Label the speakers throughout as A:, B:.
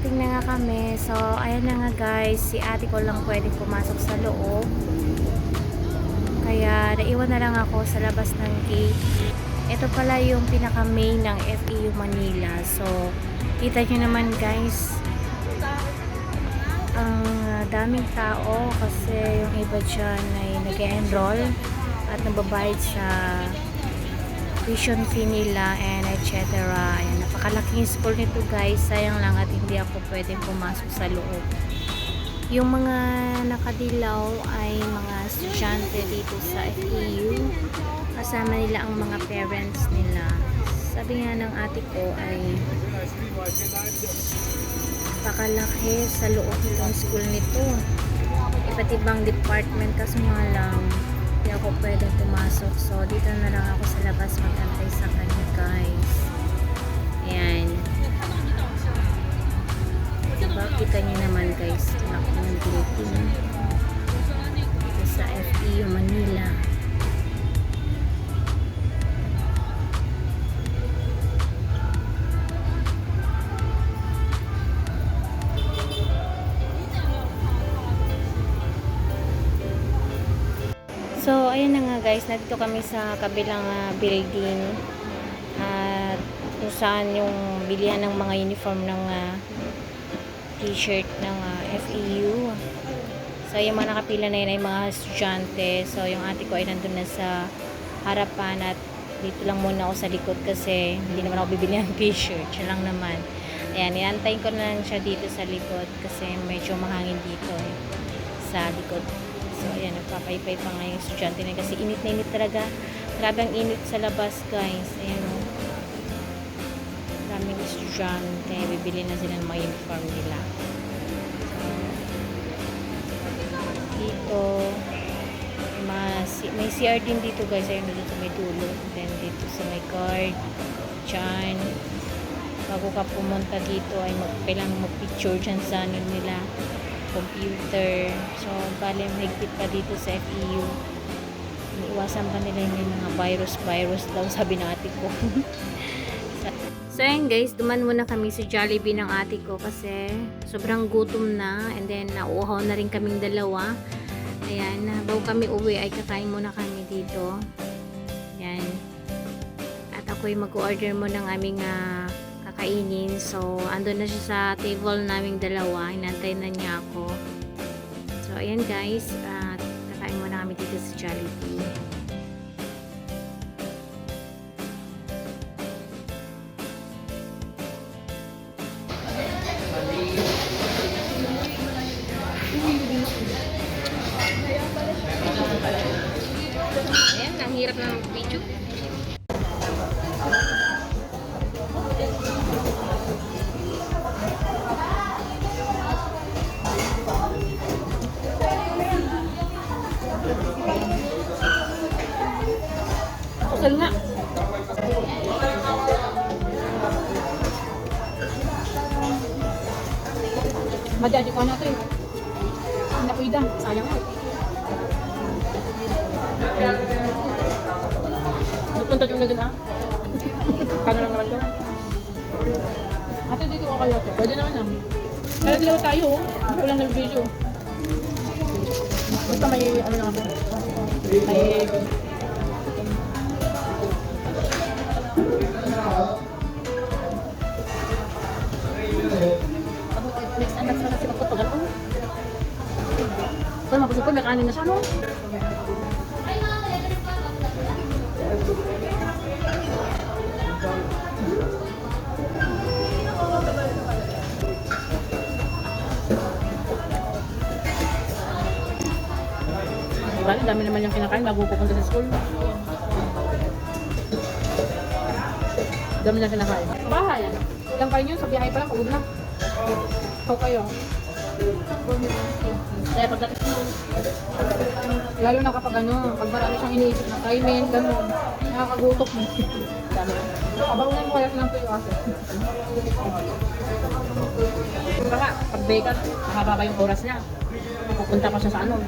A: nakarating na nga kami. So, ayan na nga guys. Si ate ko lang pwedeng pumasok sa loob. Kaya, naiwan na lang ako sa labas ng gate. Ito pala yung pinaka-main ng FEU Manila. So, kita nyo naman guys. Ang daming tao kasi yung iba dyan ay nag-enroll at nababayad sa tuition fee nila and etc. Ayan, napakalaking school nito guys. Sayang lang at hindi ako pwedeng pumasok sa loob. Yung mga nakadilaw ay mga estudyante dito sa FEU. Kasama nila ang mga parents nila. Sabi nga ng ate ko ay pakalaki sa loob ng school nito. Iba't ibang department kasi nga lang hindi ako pwedeng pumasok. So, dito na lang ako sa labas magantay sa kanya, guys. Ayan. Diba? Kita nyo naman, guys. Laki ng building. Dito sa FEU Manila. So, ayun na nga guys, nandito kami sa kabilang building at kung saan yung bilihan ng mga uniform ng t-shirt ng FEU. So, yung mga nakapila na yun ay mga estudyante. So, yung ate ko ay nandun na sa harapan at dito lang muna ako sa likod kasi hindi naman ako bibili ng t-shirt. Siya lang naman. Ayan, iantayin ko na lang siya dito sa likod kasi medyo mahangin dito sa likod. So, ayan, nagpapaypay pa nga yung estudyante na kasi init na init talaga. Grabe ang init sa labas, guys. Ayan, o. Daming estudyante. Bibili na sila ng mga uniform nila. So, dito, may CR din dito, guys. Ayun, dito sa may dulo. Then, dito sa may guard. Diyan. Bago ka pumunta dito, ay kailangan mag-picture dyan sa ano nila. Computer. So, bali mahigpit pa dito sa FEU. Iniiwasan pa nila yung mga virus daw, sabi ng ate ko. So, ayan guys, duman muna kami sa Jollibee ng ate ko kasi sobrang gutom na and then nauuhaw na rin kaming dalawa. Ayan, bago kami uwi ay kakain muna kami dito. Ayan. At ako'y mag-order mo ng aming kakainin. So, andun na siya sa table naming dalawa. Inantay na niya ako. So, ayan guys. Kakain muna kami dito sa Jollibee. Ayan, ang hirap ng video. Kusal nga. Madadi ko na ito eh. Hindi ko idang. Sayang ko. Nagpunta yung na dun ha? Kano lang naman doon? Ate, dito ko kayo ito. Pwede naman ah. Kaya dito tayo oh. Ako lang nag-video. Basta may ano lang ako. May next and next na kasi magpatugal ko. Kaya mapasok ko, may kanin na siya, no? Bali, dami naman yung kinakain bago pupunta sa school. Dami niyang kinakain. Bahay. Ilang kayo yun, sa biyahe pa lang, pagod na. Ikaw kayo. Kaya pagdating mo, lalo na kapag ano, pag marami siyang iniisip na timing, gano'n, nakakagutok mo. Abangunan mo kaya silang tuyo kasi. Baka, pag baker, nakababa yung oras niya. Pupunta pa siya sa ano.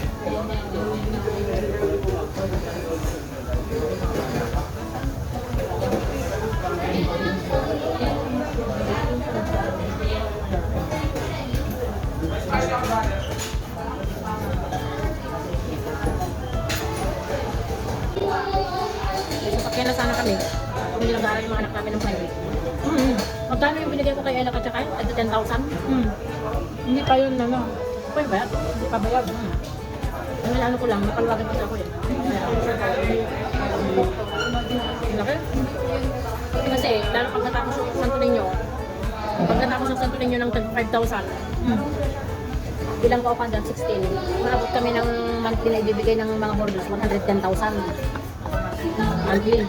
B: Sasakyan na sana kami. Kung hindi nag-aaral yung mga anak namin ng private. Magkano yung binigay ko kay Ella at saka? At 10,000?
A: Hindi pa yun, ano.
B: Pa yung bayad? Hindi pa bayad. Ang ano ko lang, napaluwagan kasi ako eh. Laki? Kasi, lalo pagkatapos yung Santo Niño, pagkatapos ng Santo Niño ng 5,000, bilang ko dyan, 16. Marabot kami ng monthly na ibibigay ng mga borders, 110,000. Monthly.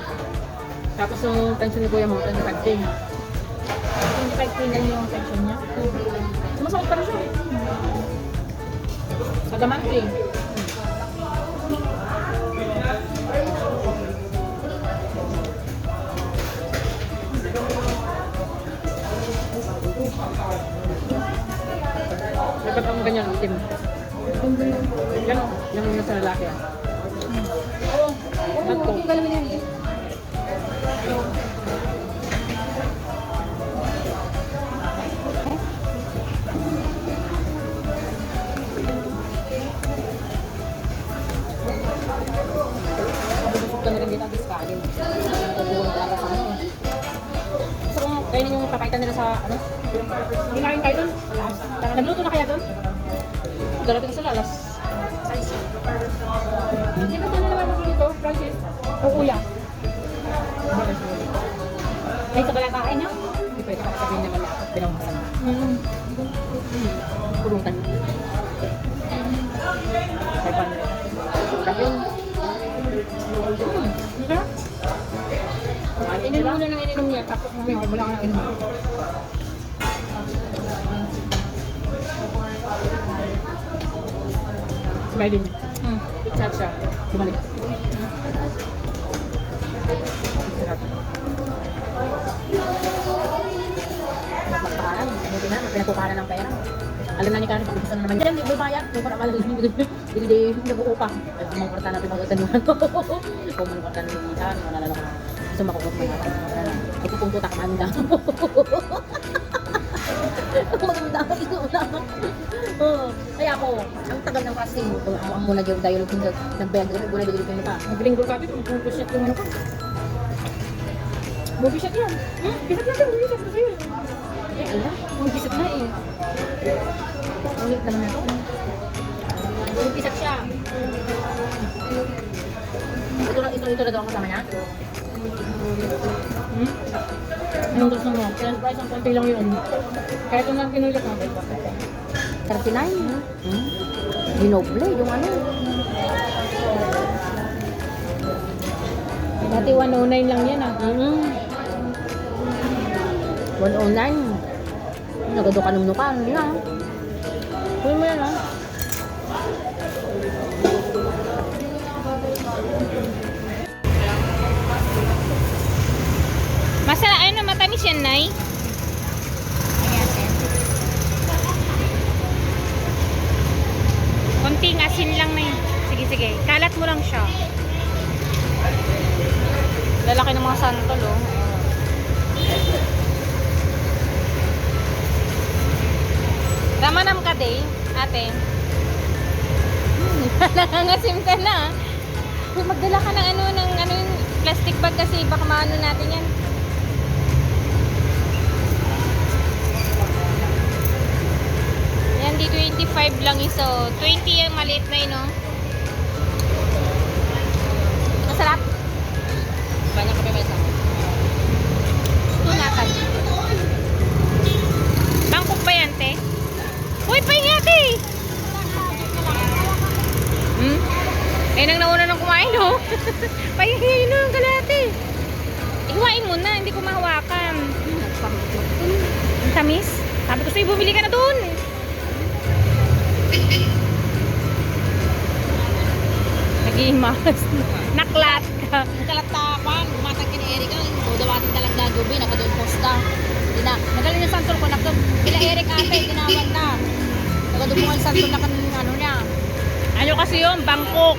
B: Tapos yung pension ni Kuya mo, 25K.
A: 25K na yung section niya.
B: Sumasakot pa rin siya. Kada monthly. Dapat ang ganyan, itim. Yan, yan yung sa lalaki ah. Oo, oo, galawin yan. Mabubusog ka na rin dito ang diskalim. Tutulong talaga sa ano. Gusto kong kainin yung papaitan nila sa ano? Hindi kain kayo doon? Nagluto na kaya doon? Darating sila alas 6. Hindi ba doon naman ako dito, Francis? O kuya? Ay, ito kaya kain niya? Hindi pwede ka sabihin naman na pinamasan. Pulutan. 500. Tapos, diba? Ininom muna ng ininom niya, tapos mamaya wala ka ng ininom. Smiling. Chat siya. Bumalik. Sarap. Magpakaran. Buti na, pinatukaran ng pera. Alam na ni Karen, gusto na naman yan. Hindi mo bayad. Hindi ko na malagay. Hindi nabuo pa. Ay, sumangkorta natin magkatanuhan. Kung manungkorta natin kita, malala ko na. Gusto makukot mo natin. Ay, pupunta ka manda. Maganda ako ito lang. Kaya ako, ang tagal ng fasting. Ang muna yung dialogue yung nag-bend. Muna dialogue yung pa. Mag-linggo ka dito. Mag-push-up yung ano ka. Mag-push-up yan. Pisap natin. Mag-push-up na sa'yo. Eh, alam. Mag-push-up na eh. Ulit naman na ito. Mag-push-up siya. Ito na daw ang kasama niya? Anong gusto mo? French fries ang konti lang yun. Kaya ito lang kinulit mo. 39? Ginoble, yung ano.
A: Dati 109 lang yan ah.
B: 109. Nagado ka nung nuka. Ano yan? Kunin mo yan ah.
A: Masarap, ano, matamis yan, Nay? Ayan, ayan. Konting asin lang na yun. Sige, sige. Kalat mo lang siya. Lalaki ng mga santol, oh. Ramanam ka, day, ate. Nangangasim ka na. Magdala ka ng ano, yung plastic bag kasi baka maano natin yan. Yan, di 25 lang iso. 20 yung maliit na yun, no? Masarap.
B: Banyak ka pa may sama.
A: Tunakan. Bangkok ba yan, te? Uy, pahinga, te! Eh, nang nauna nang kumain, no? Pahingayin mo yung kalate. Iwain mo na, hindi ko mahawakan. Ang tamis. Sabi ko sa'yo, bumili ka na doon. Nagihimas. Naklat ka.
B: Kalatapan, umatang kini Erika, dawatin talang gagabi, nakadoon posta. Hindi na, magaling yung santol ko, kila Eric ate, tinawan na. Nakadoon mo ang santol na ano niya.
A: Ano kasi yun? Bangkok.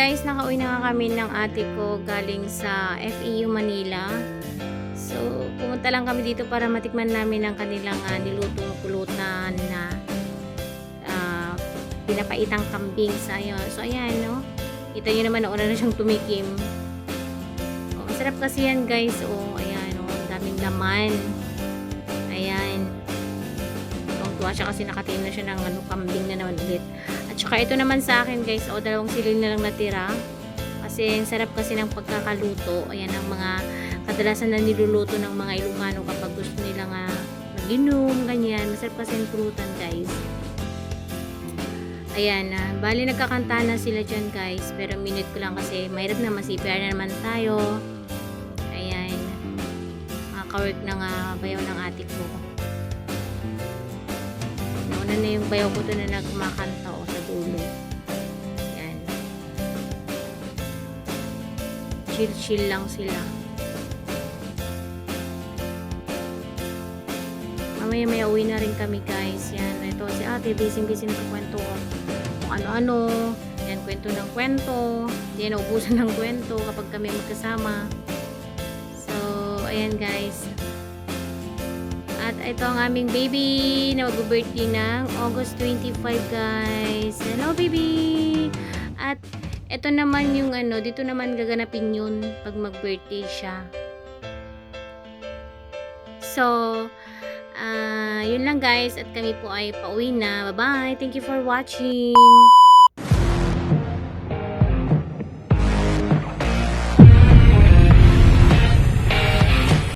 A: guys, nakauwi na nga kami ng ate ko galing sa FEU Manila. So, pumunta lang kami dito para matikman namin ang kanilang nilutong pulutan na pinapaitang kambing sa So, ayan, no? Kita nyo naman, nauna na siyang tumikim. Oh, masarap kasi yan, guys. Oh, ayan, oh, ang daming laman. Ayan. Tuwa siya kasi nakatingin na siya ng kambing na naman ulit. At saka ito naman sa akin, guys, o 2 silin na lang natira. Kasi ang sarap kasi ng pagkakaluto. Ayan ang mga kadalasan na niluluto ng mga Ilocano kapag gusto nila nga mag-inom, ganyan. Masarap kasi yung pulutan, guys. Ayan, bali nagkakanta na sila dyan, guys. Pero minute ko lang kasi mahirap na masipir na naman tayo. Ayan. Makawork na nga bayaw ng ate ko. Nauna na yung bayaw ko to na nagkumakanta o sa dulo. Ayan. Chill-chill lang sila. Mamaya uwi na rin kami, guys. Yan. Ito si ate, busy-busy na kwento kung ano-ano. Yan, kwento ng kwento. Yan, naubusan ng kwento kapag kami magkasama. So, ayan, guys. At ito ang aming baby na mag-birthday ng August 25, guys. Hello, baby! At ito naman yung dito naman gaganapin yun pag mag-birthday siya. So, yun lang, guys. At kami po ay pauwi na. Bye-bye! Thank you for watching!